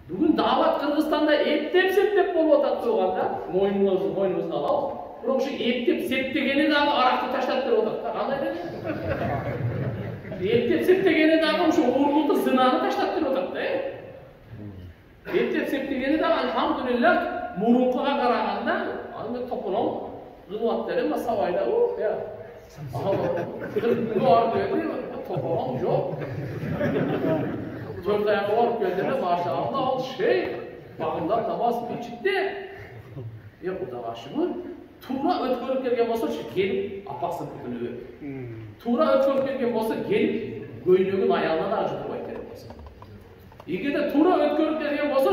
Бүгін дават Қырғызстанда ептеп-септеп болып атат тұрғанда, мойнымызды алып, бірақ şu ептеп-септегені дағы арақты таштап тұрып атат. Қандай деді? Ептеп-септегені дағы şu уырлықты зынаны таштап тұрып атат да. Ептеп-септегені дағы алхамдулиллах мұрынқыға қарағанда, аңды топырау ғылуаттары ма савайда о, я. Қырғызға барып келді, топырау жоқ. Төрт аяғы барып келді, машалла ол бағындап намаз мешітте. Құдаға шүкір, тура өткөріп келген болса, келіп апақсын күтілі өт. Тура өткөріп келген болса, келіп көйлегін аяғынан ақ жұтырбай керек болса. Егер де тура өткөріп келген болса,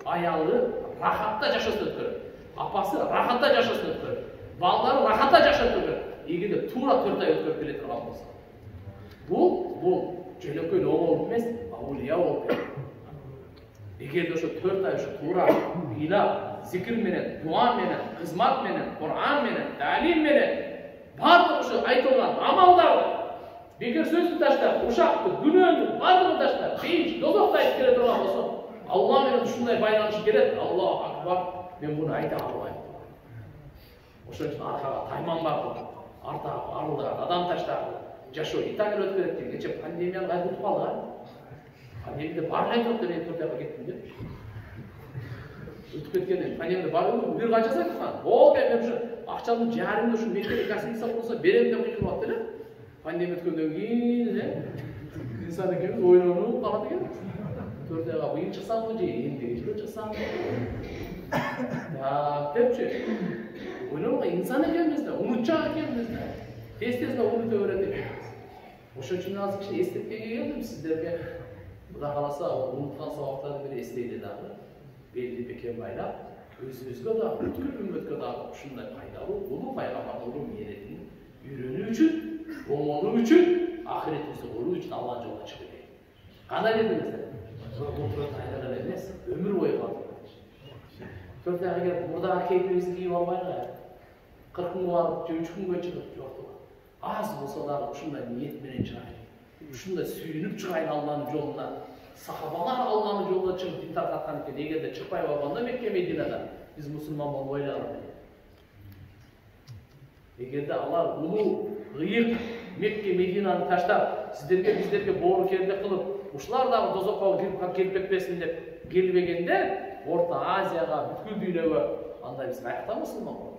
аялы рахатта жашасын өткөріп, апасы рахатта жашасын өткөріп, балалары рахатта жашасын өткөріп, егер де тура 4 ай өткөріп келе тұрған болса. Бұл жөнөкөй оңол емес, аулия болып келеді. Егер де 4 ай тура илап, зикір менен, дуа менен, қызмат менен, Құран менен, тәлим менен, барлық айтылған амалдар, бекер сөзді таштап, ушақты, дүниені, барлығын таштап, бейіш, дозоқты айтып келе тұрған болса, Алла менен шундай байланыш келеді, Аллаху акбар, мен бұны айта алмаймын. Ошон үчүн аркага тайманбагыла, артага арылдырат, адам таштагыла, жашоо Италия өтүп кетти. Кече пандемияны кайтып калган. Пандемияда барлык айтып деп Түркияга кеттим деп. Өтүп кеткенден пандемияда барлыгы бир канча сайткан. Ол мен ушу акчамды жарымды ушу мектепке гостиница болсо берем деп кыйкырып атты эле. Пандемия өткөндөн кийин инсан экенбиз ойлонуп калат экен. Түркияга быйыл чыксамбы же эмне жылы чыксамбы? Депчи. Ойлонуп инсан экенбиз да, унутчак экенбиз да. Тез-тез унута берет экенбиз. Ошон үчүн азыр кичине эстеткенге келдим сиздерге. Кудай кааласа унуткан сабактарды бир эстейли дагы. Белди бекем байлап, өзүбүзгө да, бүткүл үммөткө дагы ушундай пайдалуу, улуу пайгамбардын мээнетин үйрөнүү үчүн, оңолуу үчүн, ахиретибизди көрүү үчүн Алланын жолуна чыгып кетейик. Кандай дедиңиздер? Отурат айлаган эмес, өмүр бою калтырып. 4 айга келип, мурдагы кейпибизди кийип албайгы. 40 күнгө барып, же 3 күнгө чыгып жок. Аз болсо дагы ушундай ниет менен чыгайын. Ушундай сүйүнүп чыгайын Алланын жолуна. Сахабалар Алланын жолуна чыгып дин таркаткан экен. Эгерде чыкпай калганда Мекке Мединада биз мусулман болуп ойлогон. Эгерде алар улуу ыйык Мекке Мединаны таштап, сиздерге биздерге боору кердек кылып, ушулар дагы тозокко келип кетпесин деп келбегенде, Орто Азияга, бүткүл дүйнөгө андай биз каякта мусулман болот.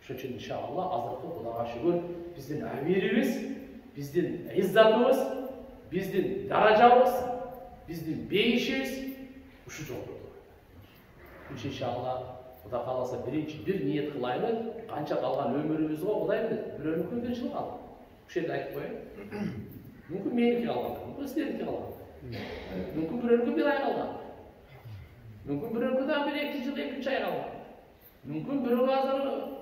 Ошон үчүн иншалла азыркы Кудайга шүгүр биздин абирибиз, биздин иззатыбыз, биздин даражабыз, биздин бейишибиз ушу жолдо турат. Иншалла Кудай кааласа бир ниет кылайлы, канча калган өмүрүбүз го Кудай билет. Бирөөнүкү бир жыл калды. Ушул жерде айтып коеюн. Мүмкүн меники калган, мүмкүн сиздердики калган. Мүмкүн бирөөнүкү 1 ай калган. Мүмкүн бирөөнүкү да 1-2 жыл, 2-3 ай калган. Мүмкүн бирөө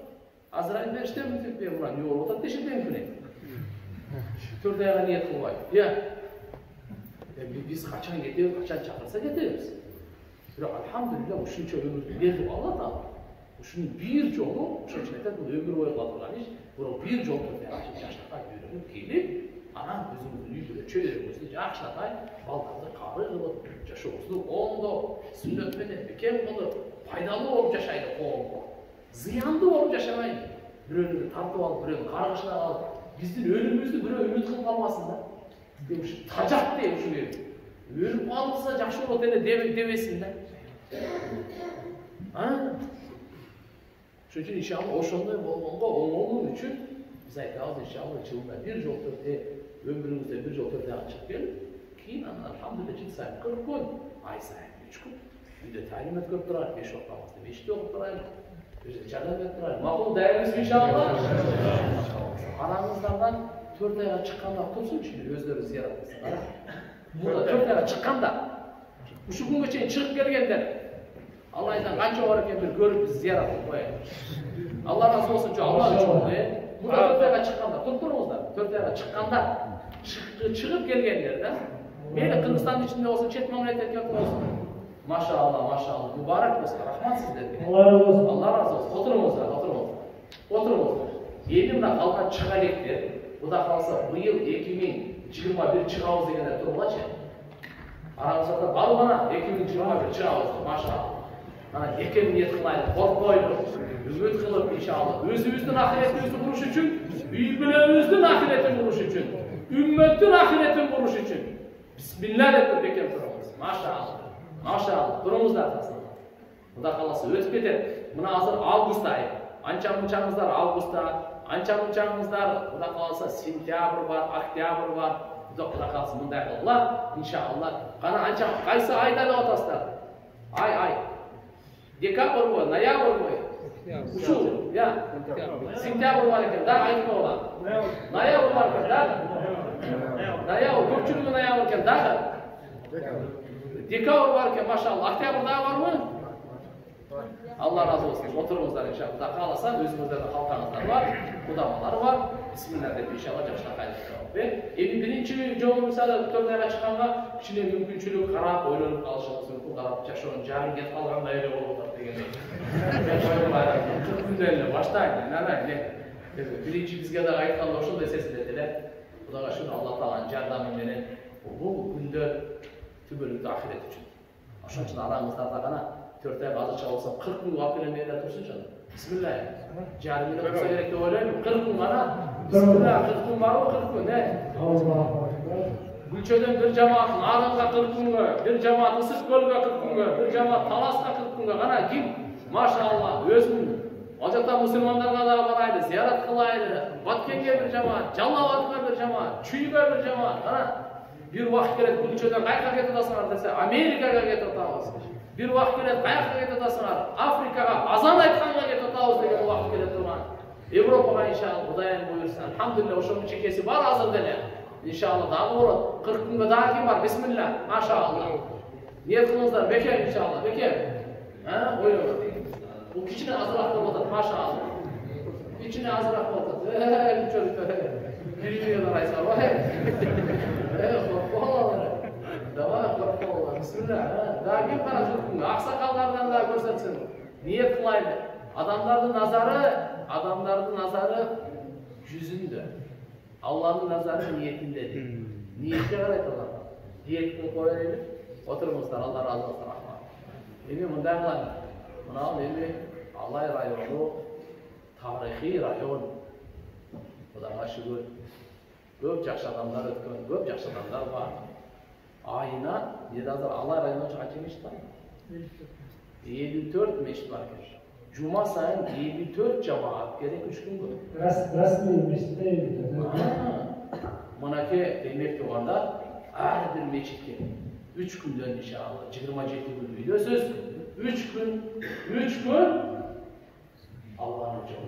Азраил бериштен деп мына не болуп атат дешет мүмкүн. 4 айга ниет кылбай. Биз качан кетебиз, качан чакырса кетебиз. Бирок алхамдулилlah ушунча өмүрдү берди Алла Таала. Ушунун бир жолу, ошон үчүн айтат, бул өмүр бою кыла турган иш, бирок бир жол жаштыкка үйрөнүп келип, анан өзүңүздүн үйдө чөйрөгүңүздү жакшыратай, балдарды кабыл кылып, жашообузду оңдоп, сүннөт менен бекем кылып, пайдалуу болуп жашайлы коомго. Зыяндуу болуп жашабайлы. Бирөөнү тартып алып, бирөөнү каргышына алып, биздин өлүмүбүздү бирөө үмүт кылып калбасын да. Ушу тажат деп ушу өлүп калса жакшы болот эле дебесин да. Ошон үчүн иншалла ошондой болгонго оңолуу үчүн биз айтабыз иншалла жылда бир жол өмүрүңүздө бир жол төртөйгө чыгып келип, кийин анан алхамдулилlah жыл сайын 40 күн, ай сайын 3 күн үйдө тәлим өткөрүп турайық, 5 вакыт намазды мешітте окуп турайық, жардам берип турайық. Макул дайырбызбы иншалла? Араңыздардан 4 айга чыкканда турсунчу, өздөрү зыярат кылсын. Кара. Мурда 4 айга чыкканда, ушу күнгө чейин чыгып келгендер, Аллайдан канча бар экен бир көрүп биз зыярат кылып коелу. Алла разы болсун, Алла үчүн. Мурда 4 айга чыкканда, туруңуздар. 4 айга чыкканда чыгып келгендер да. Мейли Кыргызстандын ичинде болсо, чет мамлекетке болсун. Машалла, машалла. Мубарак болсун. Рахмат сиздерге. Алла разы болсун. Алла разы болсун. Отуруңуздар. Эми мына калган чыга электер. Кудай кааласа быйыл 2021 чыгабыз дегендер тургулачы. Aramızda baru bana 2021 çırağız, maşallah. Ana ekin niyet kılaydı, korkmaydı, ümit kılıp inşallah. Özümüzün ahiretimizi kuruş için, büyüklerimizin ahiretini kuruş için, ümmetin ahiretini kuruş için. Bismillah ettik ekin durumuz. Maşallah. Maşallah. Durumuz da atasında. Bu da kalası ötüp gider. Buna hazır Ağustos ayı. Ança-mınçağımızlar Ağustos'ta, ança-mınçağımızlar bu da kalasa sentyabr var, oktyabr var. Bu da kalası bunday olurlar. İnşallah. Kana ança kaysı ayda da otaslar. Ay. Dekabr var, noyabr var. Uçu, ya. Sentyabr var eken, daha aytma olan. Noyabr var eken, daha. Noyabr, köpçülüğü noyabr eken, daha. Dekabr var eken, maşallah. Oktyabr daha var mı? Allah razı olsun. Oturumuzdan inşallah. Kalasa özümüzde de halkanızlar var, kudamalar var. Bismillah deyip inşallah yaşına kaydık. Ve birinci joğun mesela törnere çıkanlar kişinin mümkünçülüğü karab oylanıp kalışınız mümkün karab yaşayın jarın get kalgan da öyle olur degende. Ben şöyle var. Çok günlerle başlaydı. Ne? Birinci bizge de aytkan oşul da sesi dediler. Bu da şunu Allah Taala jardamı menen bu günde tübülük ahiret için. Aşağı için aramızda da kana 4 ay bazı çalışsam 40 gün vaktiyle neler dursun canım. Bismillah. Carimine tutsa gerek de öyle 40 gün bana. Bismillah 40 gün var o 40 gün ne? Gülçö'den bir cemaat Narın'da 40 gün bir cemaat Isıkgöl'de 40 gün bir cemaat Talas'ta 40 gün kana kim? Maşallah özün. Ocakta Müslümanlarga da baraydı, ziyaret kılaydı. Batken'e bir cemaat, Jallavat'a bir cemaat, Çüyü'ye bir cemaat. Kana bir vakt gerek Gülçö'den kayka getidasınlar dese Amerika'ya getidasınlar. Bir vakt gerek kayka getidasınlar. Afrika'ya azan aytkanga getidasınlar degen vakt gerek durman. Evropa'ya inşallah Hudayan buyursa. Elhamdülillah oşonun çekesi var hazır dele. İnşallah daha doğru. 40 günde daha kim var? Bismillah. Maşallah. Niyet kılınızlar. Bekir inşallah. Bekir. Buyurun. Bu kişinin azrak olmadı. Maşallah. İçine azrak olmadı. Bu çocuklar. Bilmiyorlar Aysal. Korkmalar. Dava korkmalar. Bismillah. Daha kim bana 40 günde? Aksakallardan daha görsetsin. Niyet kılaydı. Adamların nazarı yüzünde. Allah'ın nazarı niyetindedir. Niyete gayret Allah. Niyetini koyalım. Oturumuzdan Allah razı olsun. Emin bundan var. Buna emin Allah rayonu tarihi rayon. Bu da aşırı köp жақсы adamlar ötken, köp жақсы adamlar var. Ayına nedazır Allah rayonu kaç meşit var? 54 meşit var. Cuma sayın 54 cemaat gerek 3 gün böyle. Rasmi meşit değil. Manake demek doğanda her bir meçitke 3 günden inşallah 27 gün biliyorsunuz. 3 gün Allah'ın hocamı.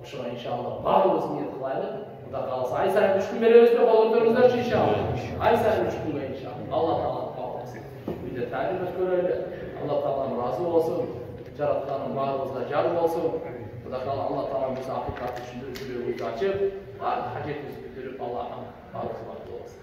O şuna inşallah bağlısın niyet kılaylı. Bu da kalsa ay sayın 3 gün veriyoruz ve volantörünüzler için inşallah. Ay sayın 3 gün inşallah. Allah Ta'ala bağlısın. Bir de talim et göreyle. Allah Ta'ala'nın razı olsun. Caratkanın bağlısına carım olsun. Bu da kalan Allah Ta'ala bize hakikat düşündürüp yüreğimizi açıp hacetimizi bitirip Allah'ın bağlısı olsun.